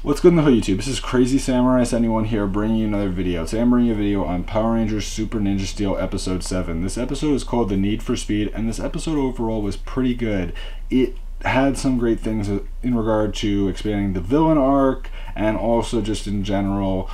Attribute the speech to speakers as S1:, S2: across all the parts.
S1: What's good in the hood, YouTube? This is Crazy Samurai 71 here, bringing you another video. Today I'm bringing you a video on Power Rangers Super Ninja Steel Episode 7. This episode is called The Need for Speed, and this episode overall was pretty good. It had some great things in regard to expanding the villain arc, and also just in general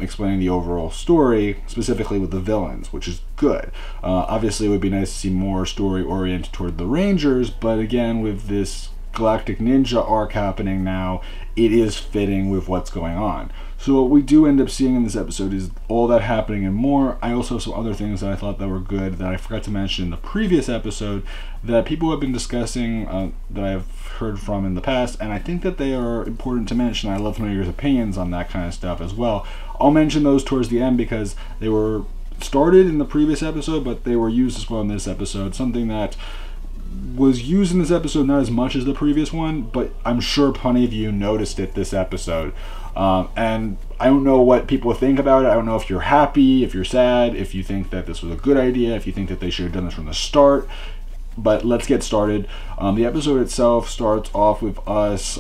S1: explaining the overall story, specifically with the villains, which is good. Obviously, it would be nice to see more story oriented toward the Rangers, but again, with this Galactic Ninja arc happening now, it is fitting with what's going on. So what we do end up seeing in this episode is all that happening and more. I also have some other things that I thought that were good that I forgot to mention in the previous episode that people have been discussing, that I've heard from in the past, and I think that they are important to mention. I love to know your opinions on that kind of stuff as well. I'll mention those towards the end because they were started in the previous episode, but they were used as well in this episode. Something that was used in this episode, not as much as the previous one, but I'm sure plenty of you noticed it this episode. And I don't know what people think about it. I don't know if you're happy, if you're sad, if you think that this was a good idea, if you think that they should have done this from the start. But let's get started. The episode itself starts off with us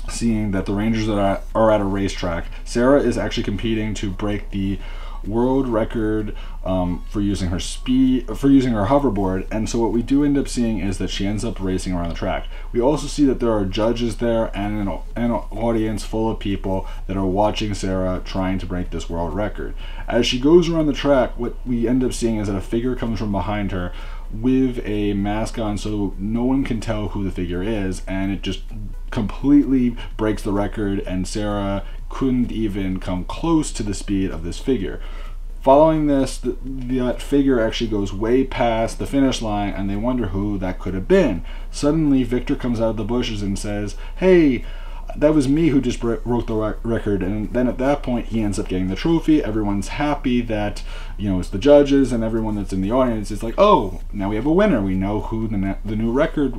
S1: seeing that the Rangers are at a racetrack. Sarah is actually competing to break the world record for using her hoverboard, and so what we do end up seeing is that she ends up racing around the track. We also see that there are judges there and an audience full of people that are watching Sarah trying to break this world record. As she goes around the track, what we end up seeing is that a figure comes from behind her with a mask on, so no one can tell who the figure is, and it just completely breaks the record, and Sarah couldn't even come close to the speed of this figure. Following this, that figure actually goes way past the finish line, and they wonder who that could have been. Suddenly, Victor comes out of the bushes and says, "Hey, that was me who just broke the record." And then at that point, he ends up getting the trophy. Everyone's happy that, it's the judges, and everyone that's in the audience is like, "Oh, now we have a winner. We know who the new record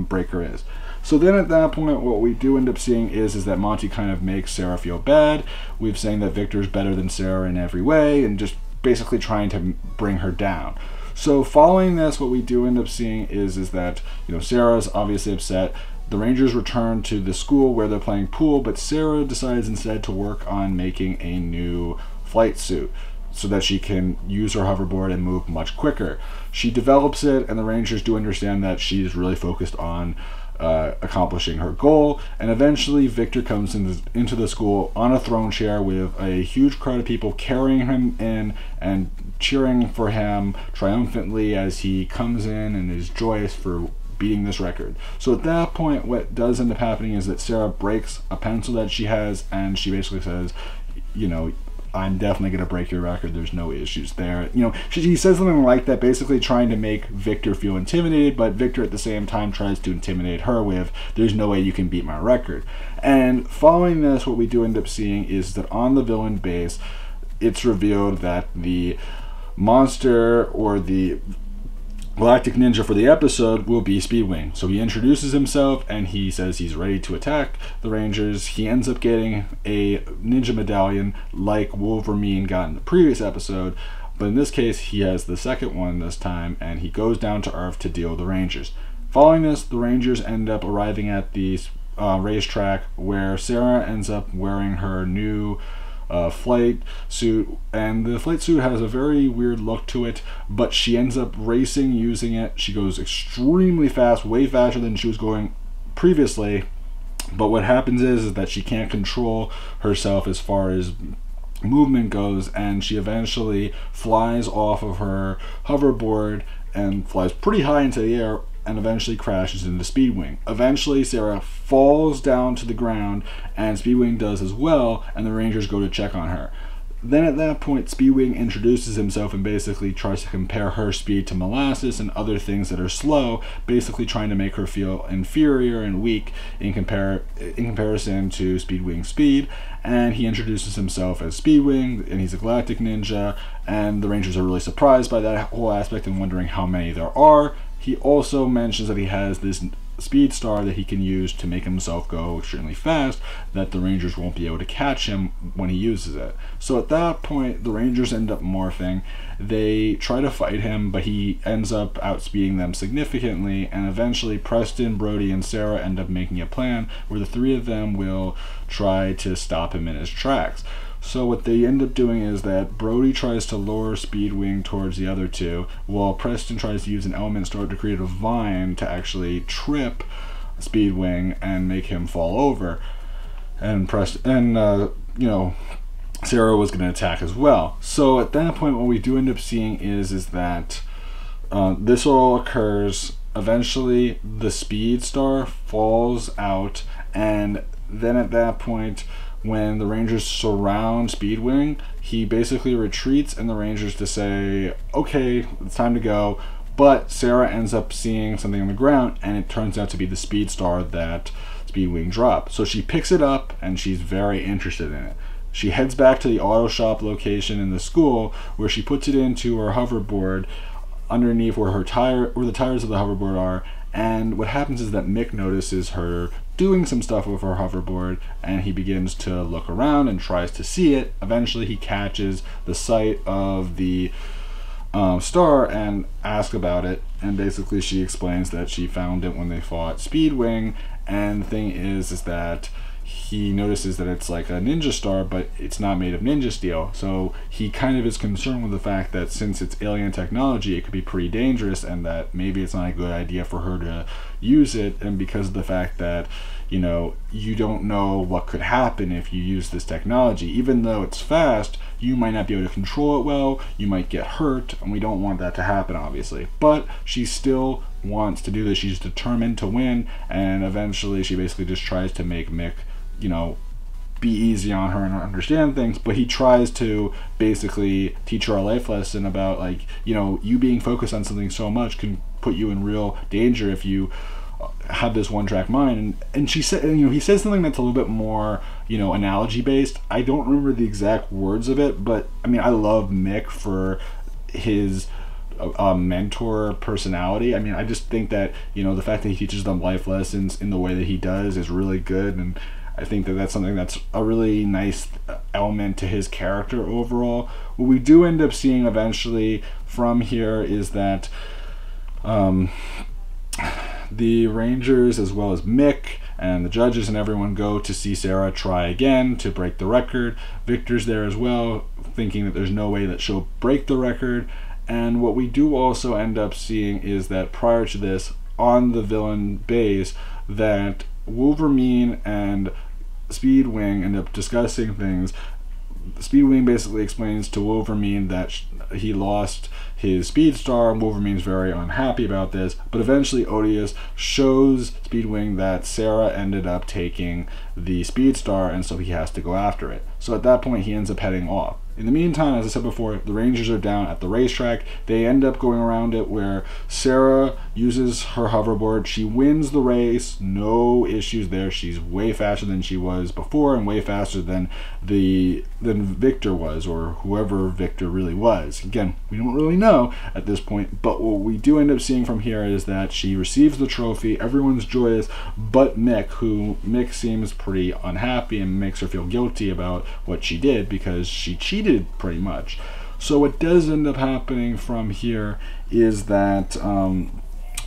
S1: breaker is." So then at that point, what we do end up seeing is that Monty kind of makes Sarah feel bad. We've saying that Victor's better than Sarah in every way, and just basically trying to bring her down. So following this, what we do end up seeing is that, Sarah's obviously upset. The Rangers return to the school where they're playing pool, but Sarah decides instead to work on making a new flight suit so that she can use her hoverboard and move much quicker. She develops it, and the Rangers do understand that she's really focused on accomplishing her goal, and eventually Victor comes into the school on a throne chair with a huge crowd of people carrying him in and cheering for him triumphantly as he comes in and is joyous for beating this record. So at that point, what does end up happening is that Sarah breaks a pencil that she has, and she basically says, "I'm definitely going to break your record. There's no issues there." She says something like that, basically trying to make Victor feel intimidated, but Victor at the same time tries to intimidate her with, "There's no way you can beat my record." And following this, what we do end up seeing is that on the villain base, it's revealed that the monster, or the Galactic Ninja for the episode, will be Speedwing. So he introduces himself and he says he's ready to attack the Rangers. He ends up getting a ninja medallion like Wolverine got in the previous episode, but in this case he has the second one this time, and he goes down to Earth to deal with the Rangers. Following this, the Rangers end up arriving at the racetrack where Sarah ends up wearing her new flight suit, and the flight suit has a very weird look to it, but she ends up racing using it. She goes extremely fast, way faster than she was going previously, but what happens is that she can't control herself as far as movement goes, and she eventually flies off of her hoverboard and flies pretty high into the air, and eventually crashes into Speedwing. Eventually, Sarah falls down to the ground, and Speedwing does as well, and the Rangers go to check on her. Then at that point, Speedwing introduces himself and basically tries to compare her speed to molasses and other things that are slow, basically trying to make her feel inferior and weak in comparison to Speedwing's speed. And he introduces himself as Speedwing, and he's a Galactic Ninja, and the Rangers are really surprised by that whole aspect and wondering how many there are. He also mentions that he has this speed star that he can use to make himself go extremely fast, that the Rangers won't be able to catch him when he uses it. So at that point, the Rangers end up morphing. They try to fight him, but he ends up outspeeding them significantly, and eventually Preston, Brody, and Sarah end up making a plan where the three of them will try to stop him in his tracks. So what they end up doing is that Brody tries to lure Speedwing towards the other two, while Preston tries to use an element star to create a vine to actually trip Speedwing and make him fall over. And Sarah was going to attack as well. So at that point, what we do end up seeing is that this all occurs. Eventually, the speed star falls out, and then at that point, when the Rangers surround Speedwing, he basically retreats, and the Rangers to say, okay, it's time to go. But Sarah ends up seeing something on the ground, and it turns out to be the speed star that Speedwing dropped. So she picks it up, and she's very interested in it. She heads back to the auto shop location in the school, where she puts it into her hoverboard underneath where the tires of the hoverboard are. And what happens is that Mick notices her doing some stuff with her hoverboard, and he begins to look around and tries to see it. Eventually he catches the sight of the star and asks about it, and basically she explains that she found it when they fought Speedwing. And the thing is that he notices that it's like a ninja star, but it's not made of ninja steel. So he kind of is concerned with the fact that since it's alien technology, it could be pretty dangerous, and that maybe it's not a good idea for her to use it. And because of the fact that, you know, you don't know what could happen if you use this technology. Even though it's fast, you might not be able to control it well, you might get hurt, and we don't want that to happen, obviously. But she still wants to do this. She's determined to win, and eventually she basically just tries to make Mick, you know, be easy on her and understand things, but he tries to basically teach her a life lesson about, like, you know, you being focused on something so much can put you in real danger if you have this one-track mind. And she said, you know, he says something that's a little bit more, you know, analogy based. I don't remember the exact words of it, but I mean, I love Mick for his mentor personality. I mean, I just think that, you know, the fact that he teaches them life lessons in the way that he does is really good, and I think that that's something that's a really nice element to his character overall. What we do end up seeing eventually from here is that the Rangers, as well as Mick and the judges and everyone, go to see Sarah try again to break the record. Victor's there as well, thinking that there's no way that she'll break the record. And what we do also end up seeing is that prior to this, on the villain base, that Wolverine and Speedwing end up discussing things. Speedwing basically explains to Wolverine that he lost his speed star, and Wolverine's very unhappy about this, but eventually Odious shows Speedwing that Sarah ended up taking the speed star, and so he has to go after it. So at that point he ends up heading off. In the meantime, as I said before, the Rangers are down at the racetrack. They end up going around it where Sarah uses her hoverboard. She wins the race, no issues there. She's way faster than she was before, and way faster than Victor was, or whoever Victor really was. Again, we don't really know at this point, but what we do end up seeing from here is that she receives the trophy. Everyone's joyous, but Mick seems pretty unhappy, and makes her feel guilty about what she did because she cheated pretty much. So what does end up happening from here is that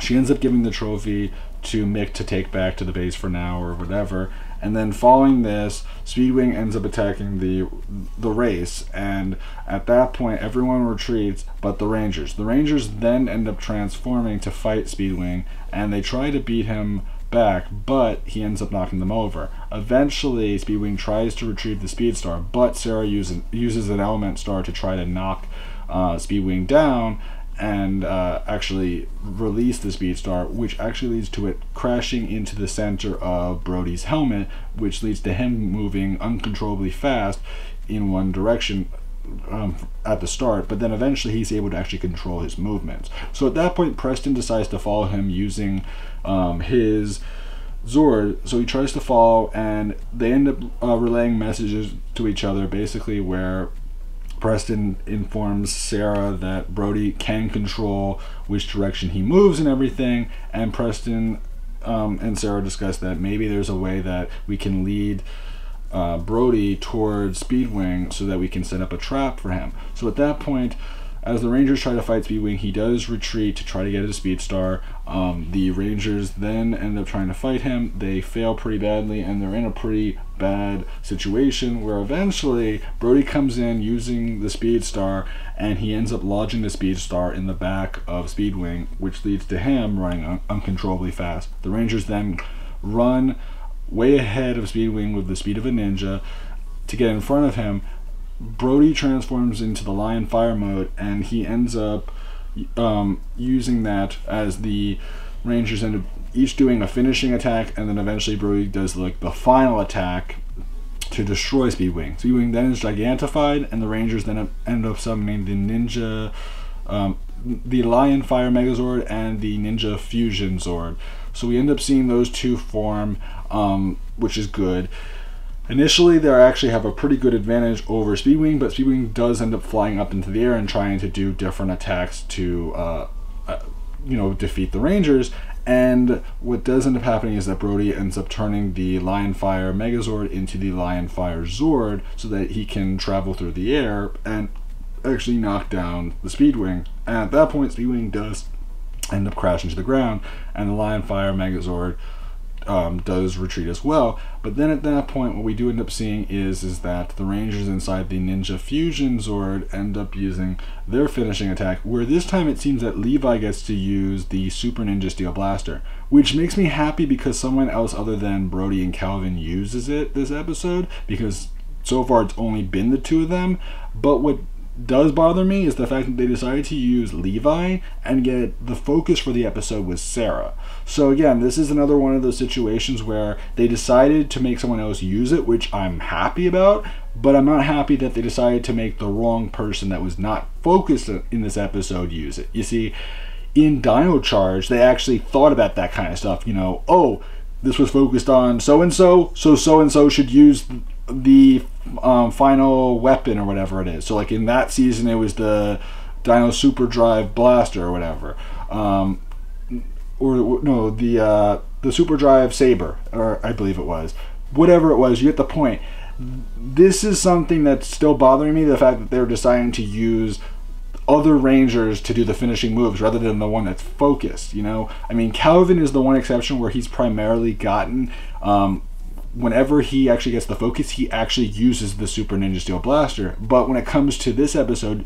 S1: she ends up giving the trophy to Mick to take back to the base for now or whatever, and then following this, Speedwing ends up attacking the race, and at that point everyone retreats but the Rangers. The Rangers then end up transforming to fight Speedwing, and they try to beat him back, but he ends up knocking them over. Eventually Speedwing tries to retrieve the speed star, but Sarah uses an element star to try to knock Speedwing down and actually release the speed star, which actually leads to it crashing into the center of Brody's helmet, which leads to him moving uncontrollably fast in one direction at the start, but then eventually he's able to actually control his movements. So at that point Preston decides to follow him using his Zord. So he tries to follow, and they end up relaying messages to each other, basically where Preston informs Sarah that Brody can control which direction he moves and everything, and Preston and Sarah discuss that maybe there's a way that we can lead Brody towards Speedwing so that we can set up a trap for him. So at that point, as the Rangers try to fight Speedwing, he does retreat to try to get his Speed Star. The Rangers then end up trying to fight him. They fail pretty badly, and they're in a pretty bad situation where eventually Brody comes in using the Speed Star, and he ends up lodging the Speed Star in the back of Speedwing, which leads to him running uncontrollably fast. The Rangers then run way ahead of Speedwing with the speed of a ninja to get in front of him. Brody transforms into the Lion Fire mode, and he ends up using that as the Rangers end up each doing a finishing attack, and then eventually Brody does like the final attack to destroy Speedwing. Speedwing then is gigantified, and the Rangers then end up summoning the Ninja, the Lion Fire Megazord and the Ninja Fusion Zord. So we end up seeing those two form, which is good. Initially, they actually have a pretty good advantage over Speedwing, but Speedwing does end up flying up into the air and trying to do different attacks to, defeat the Rangers. And what does end up happening is that Brody ends up turning the Lion Fire Megazord into the Lion Fire Zord so that he can travel through the air and actually knock down the Speedwing. And at that point, Speedwing does end up crashing to the ground, and the Lion Fire Megazord does retreat as well. But then at that point, what we do end up seeing is that the Rangers inside the Ninja Fusion Zord end up using their finishing attack, where this time it seems that Levi gets to use the Super Ninja Steel Blaster, which makes me happy because someone else other than Brody and Calvin uses it this episode, because so far it's only been the two of them. But what does bother me is the fact that they decided to use Levi, and yet the focus for the episode was Sarah. So again, this is another one of those situations where they decided to make someone else use it, which I'm happy about, but I'm not happy that they decided to make the wrong person that was not focused in this episode use it. You see, in Dino Charge, they actually thought about that kind of stuff. Oh, this was focused on so-and-so, so so-and-so should use the final weapon or whatever it is. So like in that season, it was the Dino Super Drive Blaster or whatever. The Super Drive Saber, or I believe it was. Whatever it was, you get the point. This is something that's still bothering me, the fact that they're deciding to use other Rangers to do the finishing moves rather than the one that's focused, I mean, Calvin is the one exception where he's primarily gotten, whenever he actually gets the focus, he actually uses the Super Ninja Steel Blaster. But when it comes to this episode,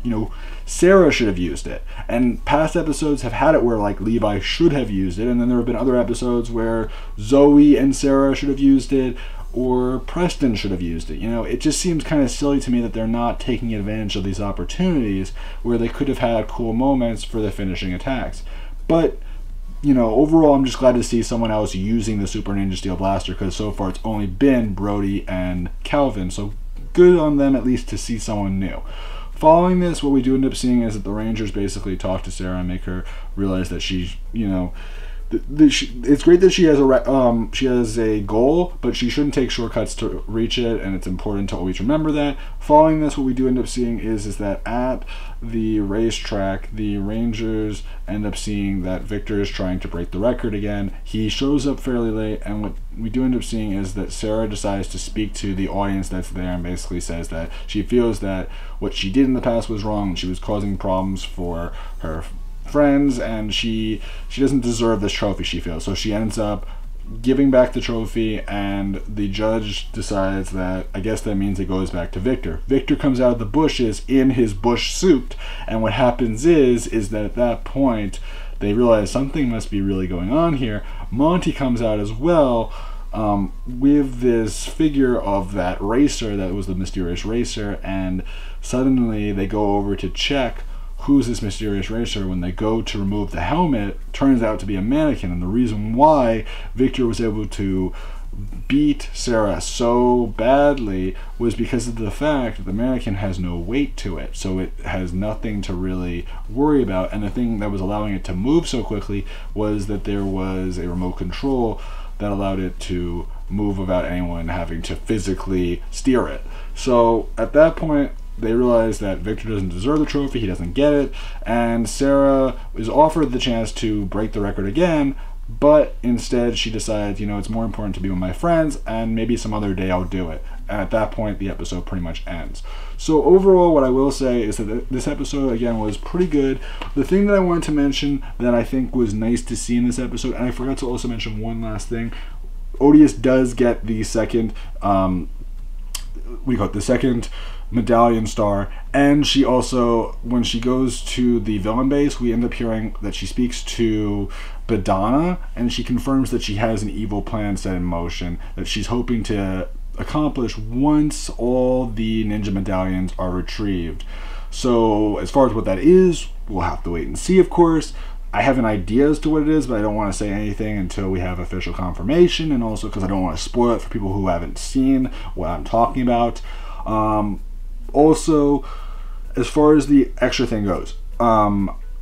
S1: Sarah should have used it. And past episodes have had it where like Levi should have used it, and then there have been other episodes where Zoe and Sarah should have used it, or Preston should have used it. It just seems kind of silly to me that they're not taking advantage of these opportunities where they could have had cool moments for the finishing attacks. But overall, I'm just glad to see someone else using the Super Ninja Steel Blaster, because so far it's only been Brody and Calvin. So good on them at least to see someone new. Following this, what we do end up seeing is that the Rangers basically talk to Sarah and make her realize that she's, it's great that she has a goal, but she shouldn't take shortcuts to reach it, and it's important to always remember that. Following this, what we do end up seeing is that at the racetrack, the Rangers end up seeing that Victor is trying to break the record again. He shows up fairly late, and what we do end up seeing is that Sarah decides to speak to the audience that's there and basically says that she feels that what she did in the past was wrong, and she was causing problems for her friends, and she doesn't deserve this trophy, she feels. So she ends up giving back the trophy, and the judge decides that I guess that means it goes back to Victor. Victor comes out of the bushes in his bush suit, and what happens is that at that point they realize something must be really going on here. Monty comes out as well, with this figure of that racer that was the mysterious racer, and suddenly they go over to check who's this mysterious racer. When they go to remove the helmet, turns out to be a mannequin. And the reason why Victor was able to beat Sarah so badly was because of the fact that the mannequin has no weight to it, so it has nothing to really worry about. And the thing that was allowing it to move so quickly was that there was a remote control that allowed it to move without anyone having to physically steer it. So at that point, they realize that Victor doesn't deserve the trophy, he doesn't get it, and Sarah is offered the chance to break the record again, but instead she decides, you know, it's more important to be with my friends, and maybe some other day I'll do it. And at that point, the episode pretty much ends. So overall, what I will say is that this episode, again, was pretty good. The thing that I wanted to mention that I think was nice to see in this episode, and I forgot to also mention one last thing, Odious does get the second, the second medallion star, and she also, when she goes to the villain base, we end up hearing that she speaks to Badana, and she confirms that she has an evil plan set in motion that she's hoping to accomplish once all the ninja medallions are retrieved. So as far as what that is, we'll have to wait and see, of course. I have an idea as to what it is, but I don't want to say anything until we have official confirmation, and also because I don't want to spoil it for people who haven't seen what I'm talking about. Also, as far as the extra thing goes,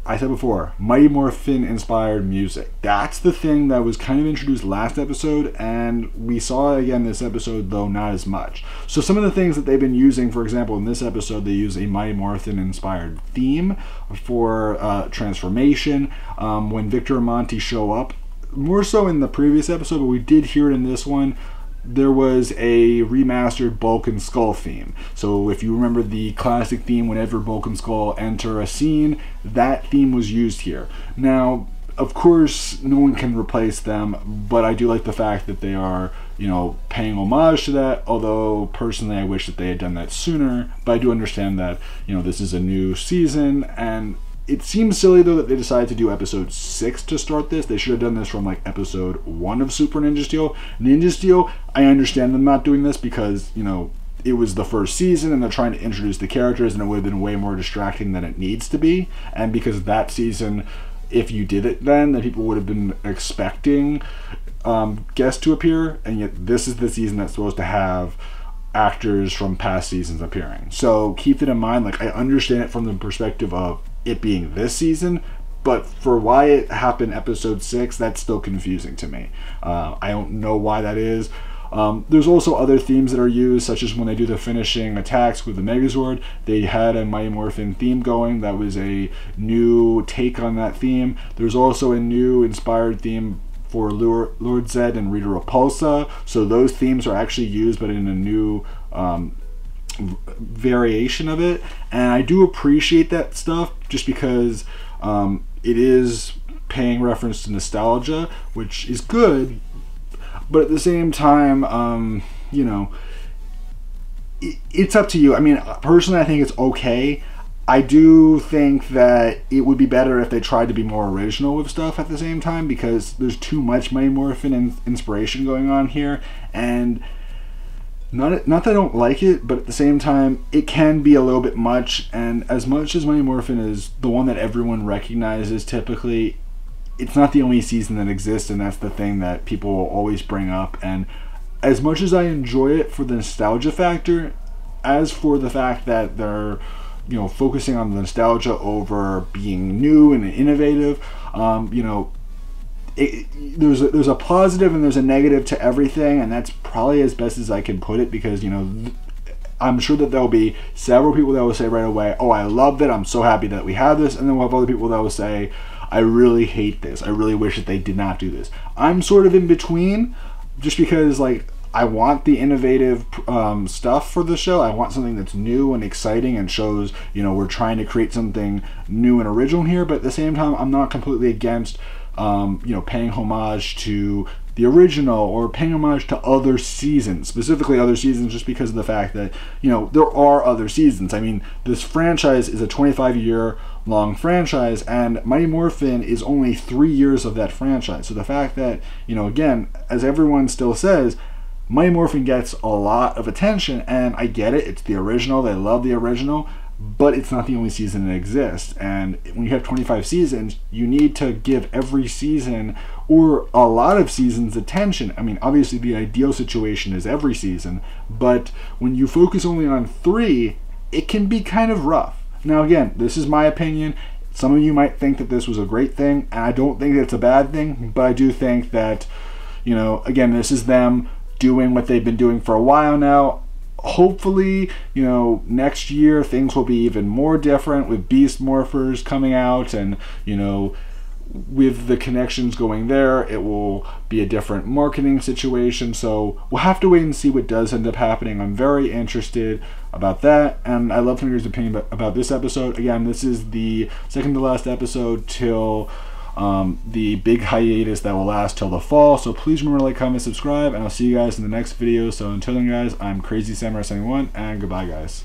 S1: I said before, Mighty Morphin inspired music. That's the thing that was kind of introduced last episode, and we saw it again this episode, though not as much. So some of the things that they've been using, for example, in this episode, they use a Mighty Morphin inspired theme for transformation. When Victor and Monty show up, more so in the previous episode, but we did hear it in this one, there was a remastered Bulk and Skull theme. So if you remember the classic theme, whenever Bulk and Skull enter a scene, that theme was used here. Now, of course, no one can replace them, but I do like the fact that they are, you know, paying homage to that, although personally I wish that they had done that sooner. But I do understand that, you know, this is a new season, and it seems silly, though, that they decided to do episode 6 to start this. They should have done this from, like, episode 1 of Super Ninja Steel. Ninja Steel, I understand them not doing this because, you know, it was the first season and they're trying to introduce the characters, and it would have been way more distracting than it needs to be. And because that season, if you did it then people would have been expecting guests to appear, and yet this is the season that's supposed to have actors from past seasons appearing. So keep it in mind. Like, I understand it from the perspective of it being this season, but for why it happened episode 6, that's still confusing to me. I don't know why that is. There's also other themes that are used, such as when they do the finishing attacks with the Megazord, they had a Mighty Morphin theme going. That was a new take on that theme. There's also a new inspired theme for Lord Zed and Rita Repulsa, so those themes are actually used, but in a new variation of it, and I do appreciate that stuff just because it is paying reference to nostalgia, which is good, but at the same time, you know, it's up to you. I mean, personally, I think it's okay. I do think that it would be better if they tried to be more original with stuff at the same time, because there's too much Mighty Morphin inspiration going on here, and not that I don't like it, but at the same time, it can be a little bit much. And as much as Mighty Morphin is the one that everyone recognizes typically, it's not the only season that exists, and that's the thing that people will always bring up. And as much as I enjoy it for the nostalgia factor, as for the fact that they're, you know, focusing on the nostalgia over being new and innovative, you know, there's a positive and there's a negative to everything, and that's probably as best as I can put it, because, you know, I'm sure that there'll be several people that will say right away, oh, I loved it, I'm so happy that we have this, and then we'll have other people that will say, I really hate this, I really wish that they did not do this. I'm sort of in between, just because, like, I want the innovative stuff for the show. I want something that's new and exciting and shows, you know, we're trying to create something new and original here, but at the same time, I'm not completely against you know, paying homage to the original or paying homage to other seasons, specifically other seasons, just because of the fact that, you know, there are other seasons. I mean, this franchise is a 25-year-long franchise, and Mighty Morphin is only 3 years of that franchise. So the fact that, you know, again, as everyone still says, Mighty Morphin gets a lot of attention, and I get it, it's the original, they love the original, but it's not the only season that exists. And when you have 25 seasons, you need to give every season, or a lot of seasons, attention. I mean, obviously the ideal situation is every season, but when you focus only on 3, it can be kind of rough. Now again, this is my opinion. Some of you might think that this was a great thing, and I don't think it's a bad thing, but I do think that, you know, again, this is them doing what they've been doing for a while now. Hopefully, you know, next year things will be even more different with Beast Morphers coming out, and, you know, with the connections going there, it will be a different marketing situation. So we'll have to wait and see what does end up happening. I'm very interested about that, and I'd love to hear your opinion about this episode. Again, this is the second to last episode till the big hiatus that will last till the fall. So please remember to like, comment, subscribe, and I'll see you guys in the next video. So until then, guys, I'm Crazy Samurai 71, and goodbye, guys.